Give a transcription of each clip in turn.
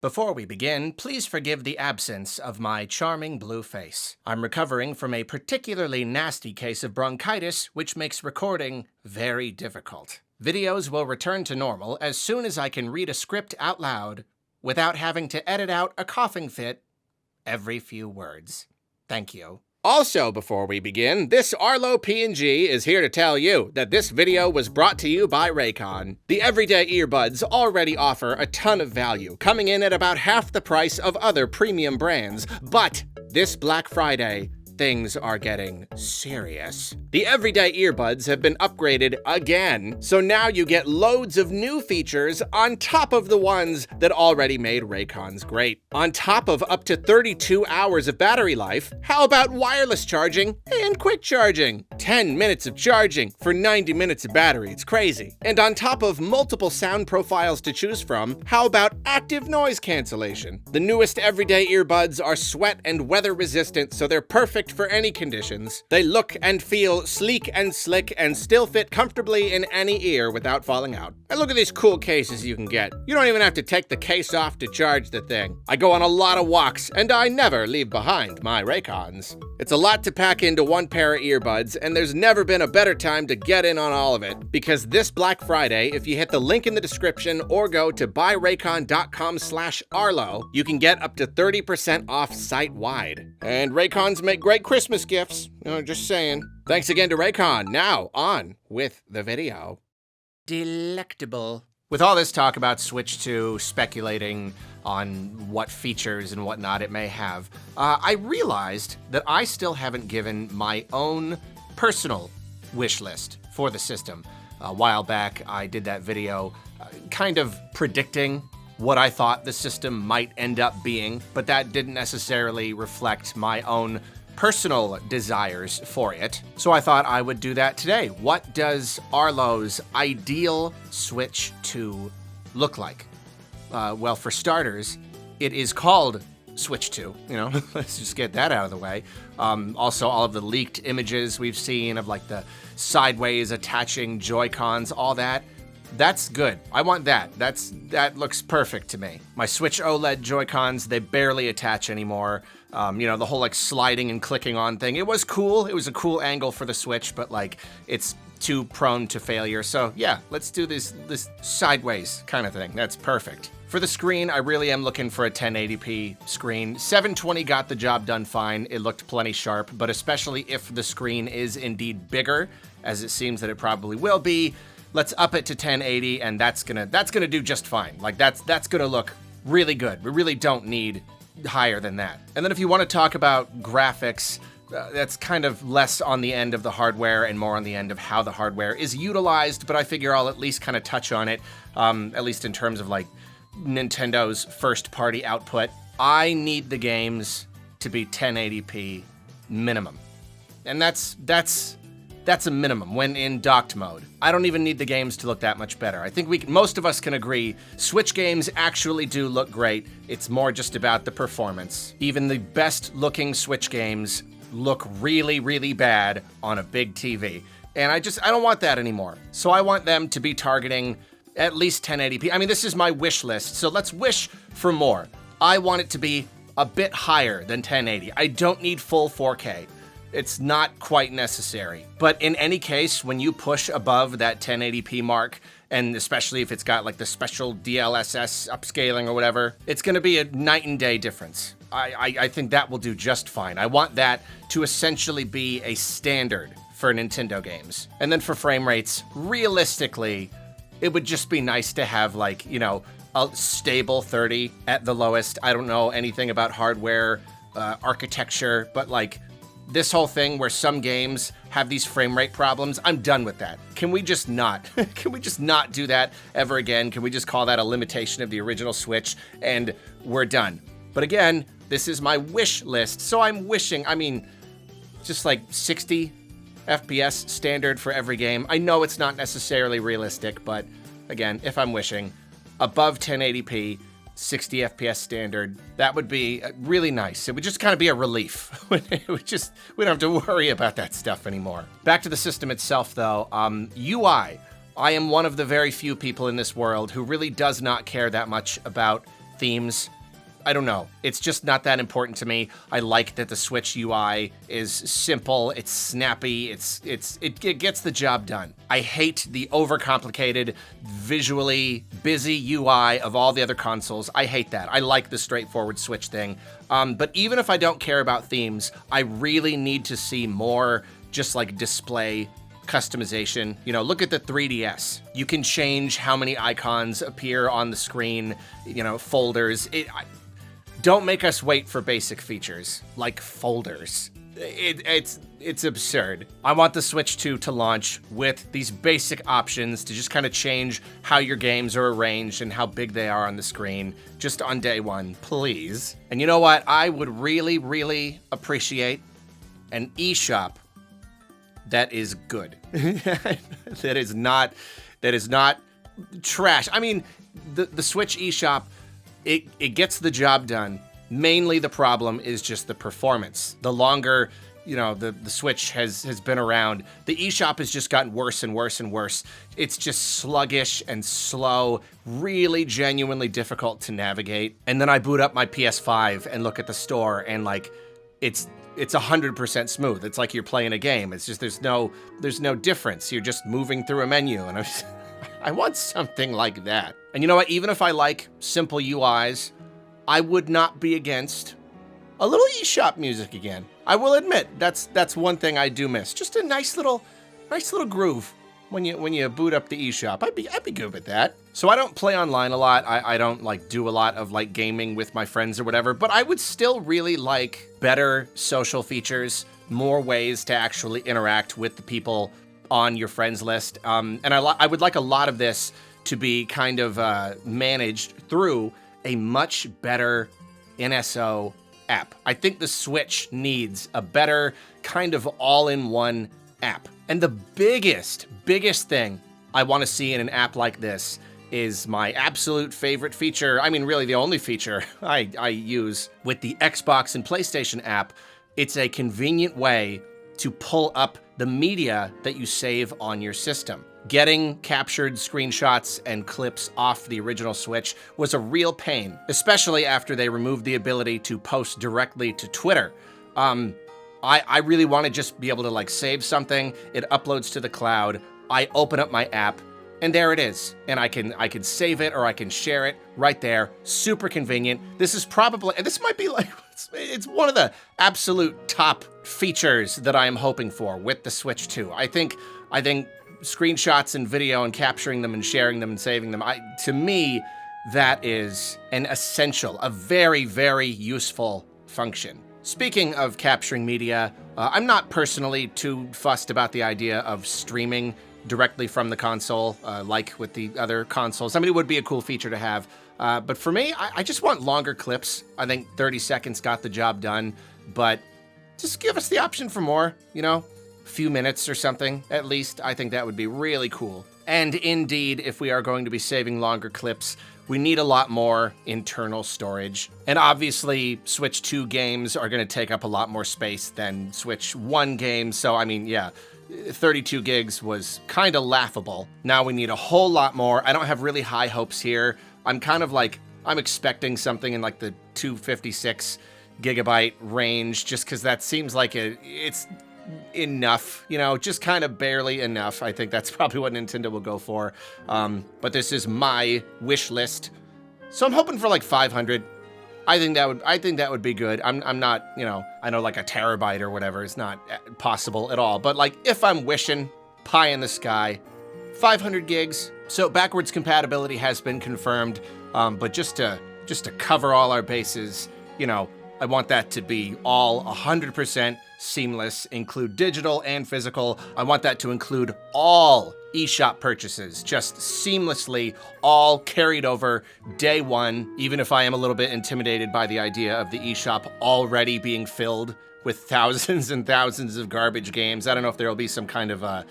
Before we begin, please forgive the absence of my charming blue face. I'm recovering from a particularly nasty case of bronchitis, which makes recording very difficult. Videos will return to normal as soon as I can read a script out loud without having to edit out a coughing fit every few words. Thank you. Also, before we begin, this Arlo PNG is here to tell you that this video was brought to you by Raycon. The everyday earbuds already offer a ton of value, coming in at about half the price of other premium brands, but this Black Friday, things are getting serious. The everyday earbuds have been upgraded again, so now you get loads of new features on top of the ones that already made Raycons great. On top of up to 32 hours of battery life, how about wireless charging and quick charging? 10 minutes of charging for 90 minutes of battery, it's crazy. And on top of multiple sound profiles to choose from, how about active noise cancellation? The newest everyday earbuds are sweat and weather resistant, so they're perfect for any conditions. They look and feel sleek and slick and still fit comfortably in any ear without falling out. And look at these cool cases you can get. You don't even have to take the case off to charge the thing. I go on a lot of walks and I never leave behind my Raycons. It's a lot to pack into one pair of earbuds, and there's never been a better time to get in on all of it, because this Black Friday, if you hit the link in the description or go to buyraycon.com/Arlo, you can get up to 30% off site-wide. And Raycons make great Christmas gifts, just saying. Thanks again to Raycon. Now, on with the video. Delectable. With all this talk about Switch 2, speculating on what features and whatnot it may have, I realized that I still haven't given my own personal wish list for the system. A while back, I did that video kind of predicting what I thought the system might end up being, but that didn't necessarily reflect my own personal desires for it. So I thought I would do that today. What does Arlo's ideal Switch 2 look like? Well, for starters, it is called Switch 2, let's just get that out of the way. Also, all of the leaked images we've seen of like the sideways attaching Joy-Cons, all that, that's good. I want that. That looks perfect to me. My Switch OLED Joy-Cons, they barely attach anymore. The whole like sliding and clicking on thing, it was cool. It was a cool angle for the Switch, but like it's too prone to failure. So yeah, let's do this sideways kind of thing. That's perfect. For the screen, I really am looking for a 1080p screen. 720 got the job done fine. It looked plenty sharp, but especially if the screen is indeed bigger, as it seems that it probably will be, let's up it to 1080, and that's gonna do just fine. Like that's gonna look really good. We really don't need higher than that. And then if you want to talk about graphics, that's kind of less on the end of the hardware and more on the end of how the hardware is utilized, but I figure I'll at least kind of touch on it, at least in terms of like Nintendo's first-party output. I need the games to be 1080p minimum. And that's a minimum when in docked mode. I don't even need the games to look that much better. I think most of us can agree Switch games actually do look great. It's more just about the performance. Even the best looking Switch games look really, really bad on a big TV. And I don't want that anymore. So I want them to be targeting at least 1080p. I mean, this is my wish list, so let's wish for more. I want it to be a bit higher than 1080. I don't need full 4K. It's not quite necessary. But in any case, when you push above that 1080p mark, and especially if it's got like the special DLSS upscaling or whatever, it's gonna be a night and day difference. I think that will do just fine. I want that to essentially be a standard for Nintendo games. And then for frame rates, realistically, it would just be nice to have like, a stable 30 at the lowest. I don't know anything about hardware, architecture, but like, this whole thing where some games have these frame rate problems, I'm done with that. Can we just not? Can we just not do that ever again? Can we just call that a limitation of the original Switch and we're done? But again, this is my wish list, so I'm wishing, just like 60 FPS standard for every game. I know it's not necessarily realistic, but again, if I'm wishing, above 1080p, 60 FPS standard, that would be really nice. It would just kind of be a relief. We don't have to worry about that stuff anymore. Back to the system itself though, UI. I am one of the very few people in this world who really does not care that much about themes. I don't know. It's just not that important to me. I like that the Switch UI is simple, it's snappy, it gets the job done. I hate the overcomplicated, visually busy UI of all the other consoles. I hate that. I like the straightforward Switch thing. But even if I don't care about themes, I really need to see more just like display customization. You know, look at the 3DS. You can change how many icons appear on the screen, you know, folders. Don't make us wait for basic features like folders. It's absurd. I want the Switch 2 to launch with these basic options to just kind of change how your games are arranged and how big they are on the screen just on day one, please. And you know what? I would really, really appreciate an eShop that is good. that is not trash. I mean, the Switch eShop, it gets the job done. Mainly the problem is just the performance. The longer, you know, the Switch has been around, the eShop has just gotten worse and worse and worse. It's just sluggish and slow, really genuinely difficult to navigate. And then I boot up my PS5 and look at the store and like, it's 100% smooth. It's like you're playing a game. It's just, there's no difference. You're just moving through a menu and I want something like that. And you know what? Even if I like simple UIs, I would not be against a little eShop music again. I will admit, that's one thing I do miss. Just a nice little groove when you boot up the eShop. I'd be good with that. So I don't play online a lot. I don't like do a lot of like gaming with my friends or whatever, but I would still really like better social features, more ways to actually interact with the people on your friends list. And I would like a lot of this to be kind of managed through a much better NSO app. I think the Switch needs a better kind of all-in-one app. And the biggest thing I want to see in an app like this is my absolute favorite feature. I mean, really the only feature I use with the Xbox and PlayStation app. It's a convenient way to pull up the media that you save on your system. Getting captured screenshots and clips off the original Switch was a real pain, especially after they removed the ability to post directly to Twitter. I really want to just be able to like save something, it uploads to the cloud, I open up my app, and there it is. And I can save it or I can share it right there. Super convenient. This is probably, and this might be like, it's one of the absolute top features that I am hoping for with the Switch 2. I think screenshots and video and capturing them and sharing them and saving them, to me, that is an essential, a very, very useful function. Speaking of capturing media, I'm not personally too fussed about the idea of streaming directly from the console, like with the other consoles. I mean, it would be a cool feature to have, but for me, I just want longer clips. I think 30 seconds got the job done, but just give us the option for more, you know? Few minutes or something, at least. I think that would be really cool. And indeed, if we are going to be saving longer clips, we need a lot more internal storage. And obviously, Switch 2 games are going to take up a lot more space than Switch 1 games. So, I mean, yeah, 32 gigs was kind of laughable. Now we need a whole lot more. I don't have really high hopes here. I'm kind of like, I'm expecting something in like the 256 gigabyte range, just because that seems like it's enough, you know, just kind of barely enough. I think that's probably what Nintendo will go for. But this is my wish list, so I'm hoping for like 500. I think that would be good. I'm not, you know, I know like a terabyte or whatever is not possible at all, but like if I'm wishing, pie in the sky, 500 gigs. So backwards compatibility has been confirmed, but just to cover all our bases, you know, I want that to be all 100% seamless, include digital and physical. I want that to include all eShop purchases, just seamlessly all carried over day one, even if I am a little bit intimidated by the idea of the eShop already being filled with thousands and thousands of garbage games. I don't know if there'll be some kind of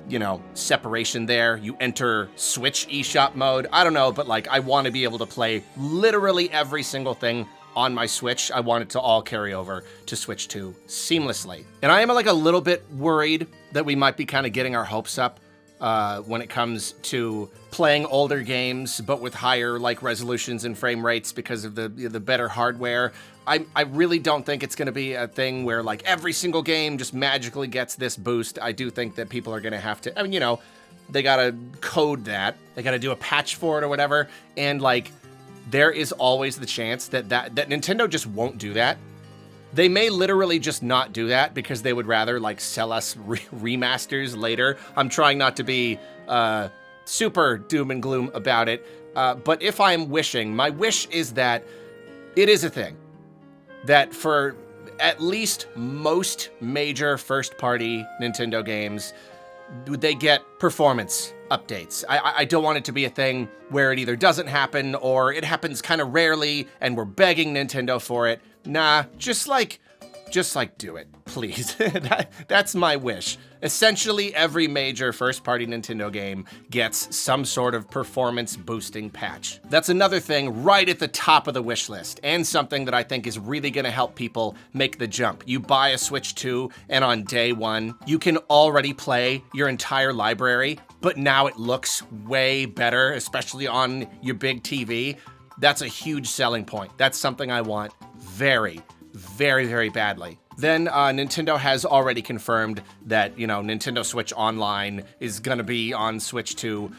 you know, separation there. You enter Switch eShop mode. I don't know, but like I want to be able to play literally every single thing on my Switch. I want it to all carry over to Switch 2 seamlessly. And I am like a little bit worried that we might be kind of getting our hopes up when it comes to playing older games, but with higher like resolutions and frame rates because of the better hardware. I really don't think it's going to be a thing where like every single game just magically gets this boost. I do think that people are going to have to, I mean, you know, they got to code that. They got to do a patch for it or whatever. And like, there is always the chance that Nintendo just won't do that. They may literally just not do that because they would rather like sell us remasters later. I'm trying not to be super doom and gloom about it. But if I'm wishing, my wish is that it is a thing. That for at least most major first-party Nintendo games, they get performance updates. I don't want it to be a thing where it either doesn't happen or it happens kind of rarely and we're begging Nintendo for it. Nah, just like do it, please. That's my wish. Essentially, every major first-party Nintendo game gets some sort of performance-boosting patch. That's another thing right at the top of the wish list, and something that I think is really gonna help people make the jump. You buy a Switch 2, and on day one, you can already play your entire library, but now it looks way better, especially on your big TV. That's a huge selling point. That's something I want very, very, very badly. Then Nintendo has already confirmed that, you know, Nintendo Switch Online is gonna be on Switch 2.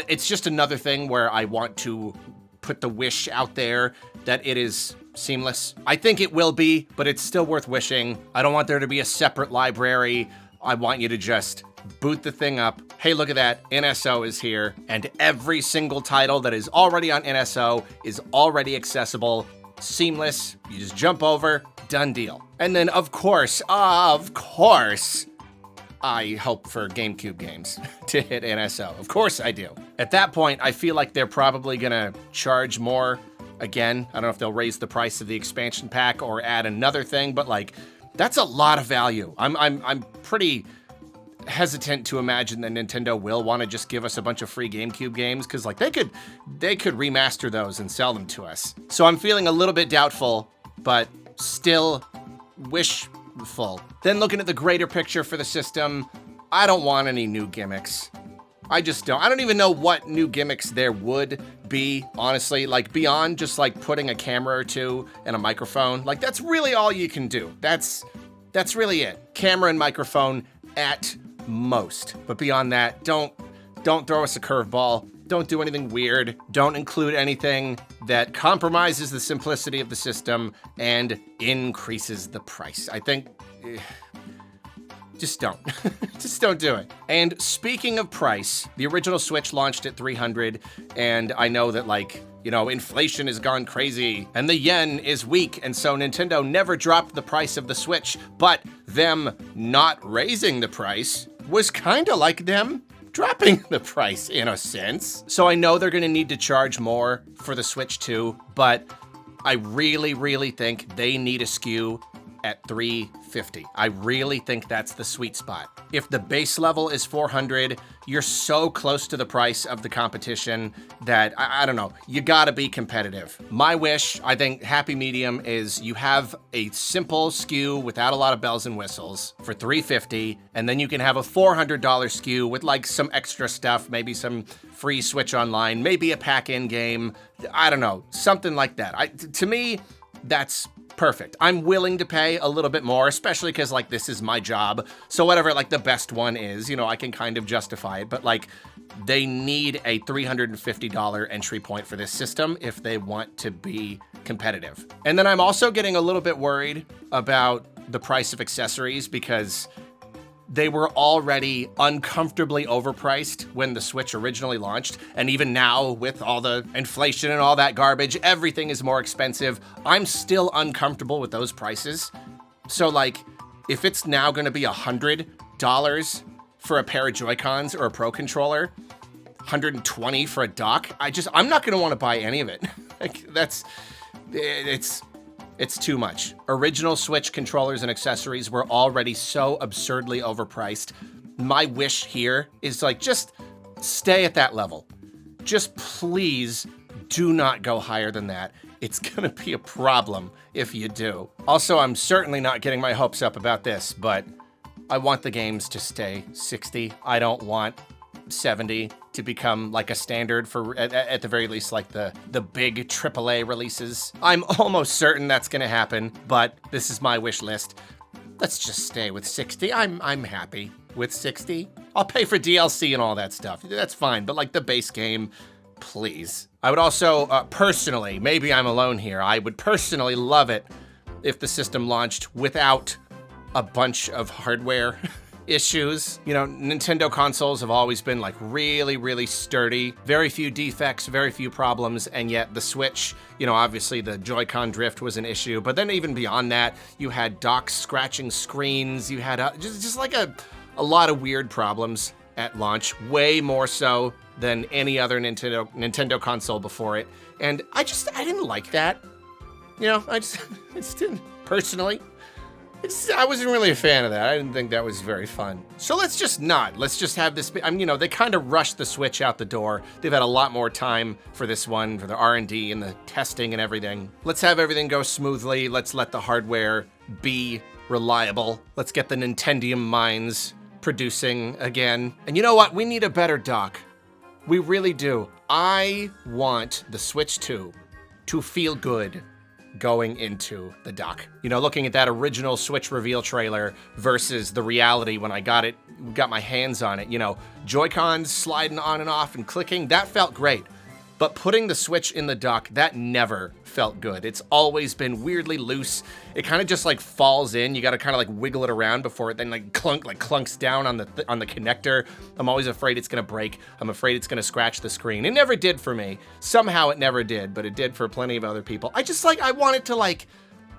It's just another thing where I want to put the wish out there that it is seamless. I think it will be, but it's still worth wishing. I don't want there to be a separate library. I want you to just boot the thing up. Hey, look at that, NSO is here, and every single title that is already on NSO is already accessible, seamless. You just jump over, done deal. And then, of course, I hope for GameCube games to hit NSO. Of course I do. At that point, I feel like they're probably gonna charge more. Again, I don't know if they'll raise the price of the expansion pack or add another thing, but like, that's a lot of value. I'm pretty hesitant to imagine that Nintendo will want to just give us a bunch of free GameCube games, because like they could remaster those and sell them to us. So I'm feeling a little bit doubtful, but still wishful. Then looking at the greater picture for the system, I don't want any new gimmicks. I just don't. I don't even know what new gimmicks there would be, honestly, like beyond just like putting a camera or two and a microphone. Like that's really all you can do. That's really it. Camera and microphone at most. But beyond that, don't throw us a curveball. Don't do anything weird. Don't include anything that compromises the simplicity of the system and increases the price. I think, just don't. Just don't do it. And speaking of price, the original Switch launched at $300, and I know that like, you know, inflation has gone crazy and the yen is weak, and so Nintendo never dropped the price of the Switch, but them not raising the price was kind of like them dropping the price in a sense. So I know they're gonna need to charge more for the Switch 2, but I really, really think they need a SKU at $350. I really think that's the sweet spot. If the base level is $400, you're so close to the price of the competition that, I don't know, you gotta be competitive. My wish, I think happy medium is you have a simple SKU without a lot of bells and whistles for $350, and then you can have a $400 SKU with like some extra stuff, maybe some free Switch Online, maybe a pack-in game, I don't know, something like that. To me, that's perfect. I'm willing to pay a little bit more, especially because like this is my job. So whatever like the best one is, you know, I can kind of justify it, but like they need a $350 entry point for this system if they want to be competitive. And then I'm also getting a little bit worried about the price of accessories because they were already uncomfortably overpriced when the Switch originally launched, and even now with all the inflation and all that garbage, everything is more expensive. I'm still uncomfortable with those prices. So like, if it's now gonna be $100 for a pair of Joy-Cons or a Pro Controller, $120 for a dock, I'm not gonna wanna buy any of it. Like, it's too much. Original Switch controllers and accessories were already so absurdly overpriced. My wish here is like, just stay at that level. Just please do not go higher than that. It's gonna be a problem if you do. Also, I'm certainly not getting my hopes up about this, but I want the games to stay 60. I don't want 70 to become like a standard for, at the very least, like the big AAA releases. I'm almost certain that's gonna happen, but this is my wish list. Let's just stay with 60. I'm happy with 60. I'll pay for DLC and all that stuff. That's fine, but like the base game, please. I would also, personally, maybe I'm alone here, I would personally love it if the system launched without a bunch of hardware issues. You know, Nintendo consoles have always been like really, really sturdy. Very few defects, very few problems, and yet the Switch, you know, obviously the Joy-Con drift was an issue, but then even beyond that, you had docks scratching screens, you had just like a lot of weird problems at launch, way more so than any other Nintendo console before it. And I didn't like that. You know, I just didn't, personally. I wasn't really a fan of that. I didn't think that was very fun. So let's just have this, you know, they kind of rushed the Switch out the door. They've had a lot more time for this one, for the R&D and the testing and everything. Let's have everything go smoothly. Let's let the hardware be reliable. Let's get the Nintendium minds producing again. And you know what? We need a better dock. We really do. I want the Switch 2 to feel good going into the dock. You know, looking at that original Switch reveal trailer versus the reality when I got my hands on it, you know, Joy-Cons sliding on and off and clicking, that felt great. But putting the Switch in the dock, that never felt good. It's always been weirdly loose. It kind of just like falls in. You got to kind of like wiggle it around before it then like clunks down on the connector. I'm always afraid it's going to break. I'm afraid it's going to scratch the screen. It never did for me. Somehow it never did, but it did for plenty of other people. I want it to like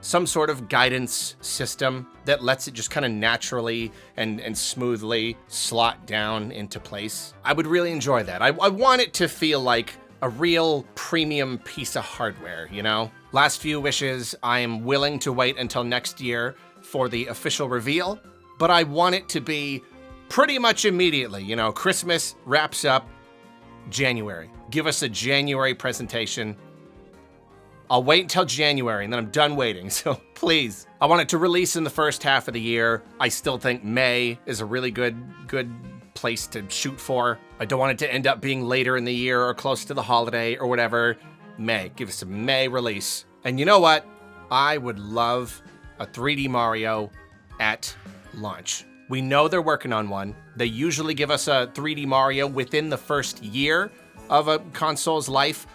some sort of guidance system that lets it just kind of naturally and smoothly slot down into place. I would really enjoy that. I want it to feel like a real premium piece of hardware, you know? Last few wishes, I am willing to wait until next year for the official reveal, but I want it to be pretty much immediately. You know, Christmas wraps up January. Give us a January presentation. I'll wait until January and then I'm done waiting, so please. I want it to release in the first half of the year. I still think May is a really good place to shoot for. I don't want it to end up being later in the year or close to the holiday or whatever. May, give us a May release. And you know what? I would love a 3D Mario at launch. We know they're working on one. They usually give us a 3D Mario within the first year of a console's life.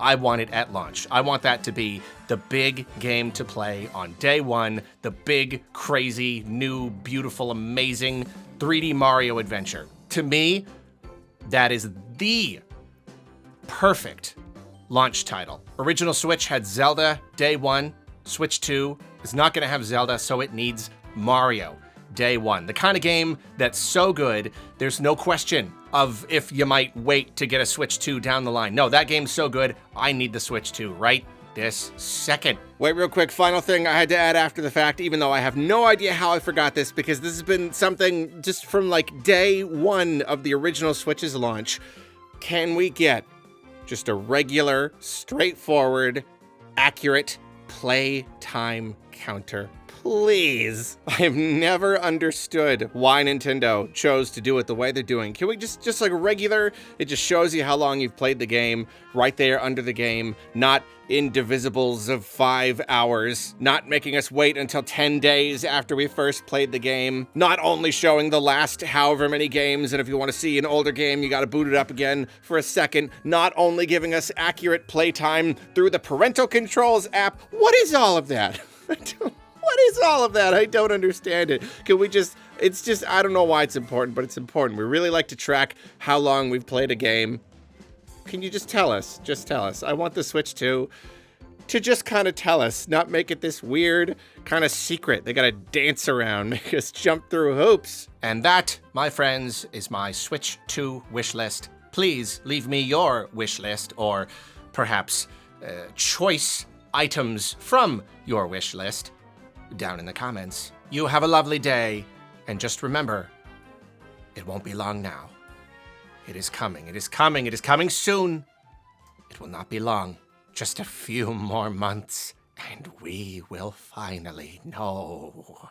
I want it at launch. I want that to be the big game to play on day one, the big, crazy, new, beautiful, amazing 3D Mario adventure. To me, that is the perfect launch title. Original Switch had Zelda day one. Switch 2 is not gonna have Zelda, so it needs Mario day one. The kind of game that's so good, there's no question of if you might wait to get a Switch 2 down the line. No, that game's so good, I need the Switch 2 right this second. Wait, real quick, final thing I had to add after the fact, even though I have no idea how I forgot this, because this has been something just from like day one of the original Switch's launch. Can we get just a regular, straightforward, accurate Playtime counter? Please. I have never understood why Nintendo chose to do it the way they're doing. Can we just like a regular, it just shows you how long you've played the game right there under the game, not in divisibles of 5 hours, not making us wait until 10 days after we first played the game, not only showing the last however many games, and if you want to see an older game, you got to boot it up again for a second, not only giving us accurate playtime through the parental controls app. What is all of that? What is all of that? I don't understand it. Can we just, it's just, I don't know why it's important, but it's important. We really like to track how long we've played a game. Can you just tell us? Just tell us. I want the Switch 2 to just kind of tell us, not make it this weird kind of secret. They gotta dance around, make us jump through hoops. And that, my friends, is my Switch 2 wish list. Please leave me your wish list, or perhaps choice items from your wish list down in the comments. You have a lovely day, and just remember, it won't be long now. It is coming, it is coming, it is coming soon. It will not be long, just a few more months, and we will finally know.